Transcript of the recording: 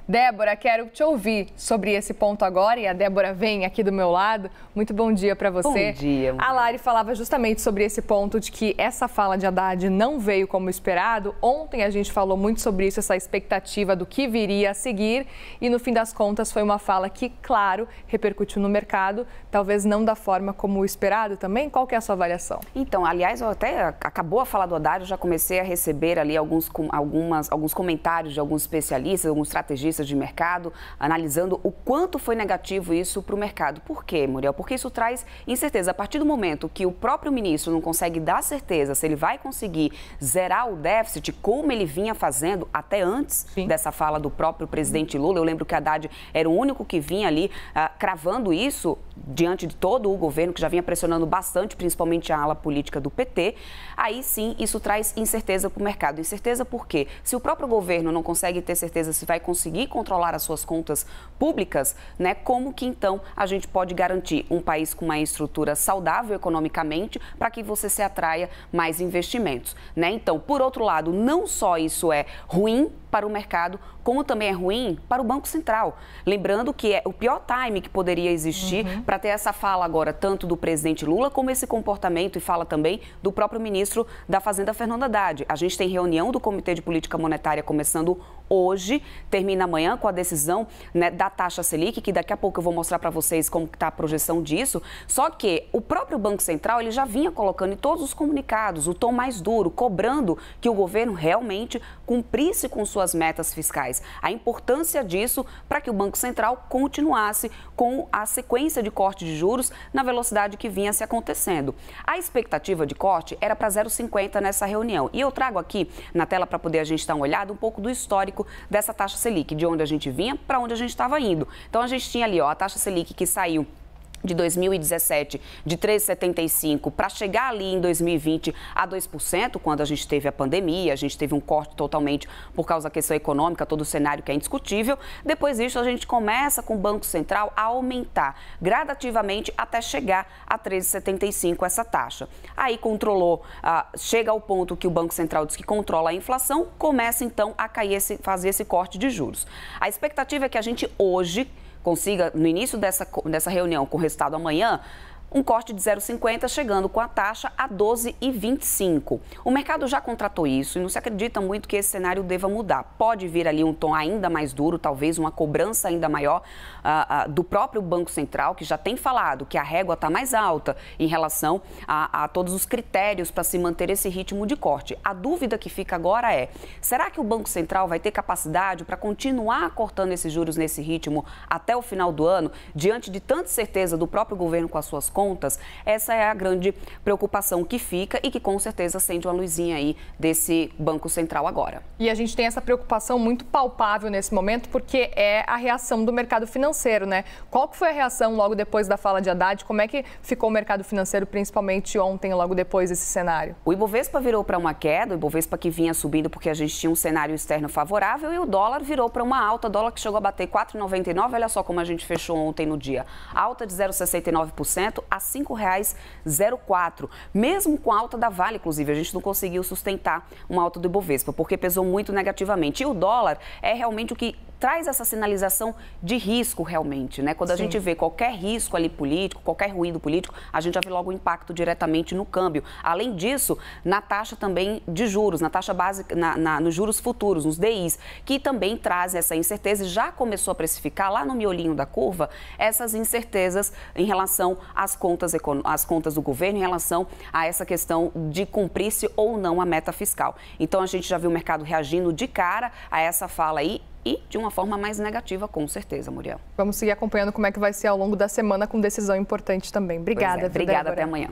Débora, quero te ouvir sobre esse ponto agora e a Débora vem aqui do meu lado. Muito bom dia para você. Bom dia. A Lari falava justamente sobre esse ponto de que essa fala de Haddad não veio como esperado. Ontem a gente falou muito sobre isso, essa expectativa do que viria a seguir e no fim das contas foi uma fala que, claro, repercutiu no mercado, talvez não da forma como esperado também. Qual que é a sua avaliação? Então, aliás, acabou a fala do Haddad, eu já comecei a receber ali alguns comentários de alguns especialistas, alguns estrategistas de mercado, analisando o quanto foi negativo isso para o mercado. Por quê, Muriel? Porque isso traz incerteza. A partir do momento que o próprio ministro não consegue dar certeza se ele vai conseguir zerar o déficit, como ele vinha fazendo até antes dessa fala do próprio presidente Lula. Eu lembro que Haddad era o único que vinha ali cravando isso diante de todo o governo, que já vinha pressionando bastante, principalmente a ala política do PT. Aí sim, isso traz incerteza para o mercado. Incerteza por quê? Se o próprio governo não consegue ter certeza se vai conseguir controlar as suas contas públicas, né, como que então a gente pode garantir um país com uma estrutura saudável economicamente para que você se atraia mais investimentos, né? Então, por outro lado, não só isso é ruim para o mercado, como também é ruim para o Banco Central. Lembrando que é o pior time que poderia existir para ter essa fala agora, tanto do presidente Lula, como esse comportamento e fala também do próprio ministro da Fazenda, Fernando Haddad. A gente tem reunião do Comitê de Política Monetária começando hoje, termina amanhã com a decisão, né, da taxa Selic, que daqui a pouco eu vou mostrar para vocês como está a projeção disso. Só que o próprio Banco Central, ele já vinha colocando em todos os comunicados o tom mais duro, cobrando que o governo realmente cumprisse com suas metas fiscais. A importância disso para que o Banco Central continuasse com a sequência de corte de juros na velocidade que vinha se acontecendo. A expectativa de corte era para 0,50 nessa reunião. E eu trago aqui na tela para poder a gente dar uma olhada um pouco do histórico dessa taxa Selic, de onde a gente vinha para onde a gente estava indo. Então a gente tinha ali, ó, a taxa Selic que saiu de 2017 de 3,75 para chegar ali em 2020 a 2%, quando a gente teve a pandemia, a gente teve um corte totalmente por causa da questão econômica, todo o cenário que é indiscutível. Depois disso, a gente começa com o Banco Central a aumentar gradativamente até chegar a 13,75 essa taxa. Aí controlou, chega ao ponto que o Banco Central diz que controla a inflação, começa então a cair fazer esse corte de juros. A expectativa é que a gente hoje consiga, no início dessa reunião, com o resultado amanhã, um corte de 0,50, chegando com a taxa a 12,25. O mercado já contratou isso e não se acredita muito que esse cenário deva mudar. Pode vir ali um tom ainda mais duro, talvez uma cobrança ainda maior do próprio Banco Central, que já tem falado que a régua está mais alta em relação a todos os critérios para se manter esse ritmo de corte. A dúvida que fica agora é, será que o Banco Central vai ter capacidade para continuar cortando esses juros nesse ritmo até o final do ano, diante de tanta certeza do próprio governo com as suas contas? Essa é a grande preocupação que fica e que com certeza acende uma luzinha aí desse Banco Central agora. E a gente tem essa preocupação muito palpável nesse momento porque é a reação do mercado financeiro, né? Qual que foi a reação logo depois da fala de Haddad? Como é que ficou o mercado financeiro, principalmente ontem, logo depois desse cenário? O Ibovespa virou para uma queda, o Ibovespa que vinha subindo porque a gente tinha um cenário externo favorável e o dólar virou para uma alta, dólar que chegou a bater 4,99, olha só como a gente fechou ontem no dia. Alta de 0,69%. A R$ 5,04. Mesmo com a alta da Vale, inclusive, a gente não conseguiu sustentar uma alta do Ibovespa, porque pesou muito negativamente. E o dólar é realmente o que traz essa sinalização de risco realmente, né? Quando a gente vê qualquer risco ali político, qualquer ruído político, a gente já vê logo o impacto diretamente no câmbio. Além disso, na taxa também de juros, na taxa básica, nos juros futuros, nos DIs, que também traz essa incerteza e já começou a precificar lá no miolinho da curva essas incertezas em relação às contas do governo, em relação a essa questão de cumprir-se ou não a meta fiscal. Então, a gente já viu o mercado reagindo de cara a essa fala aí, e de uma forma mais negativa, com certeza, Muriel. Vamos seguir acompanhando como é que vai ser ao longo da semana com decisão importante também. Obrigada. Obrigada, até amanhã.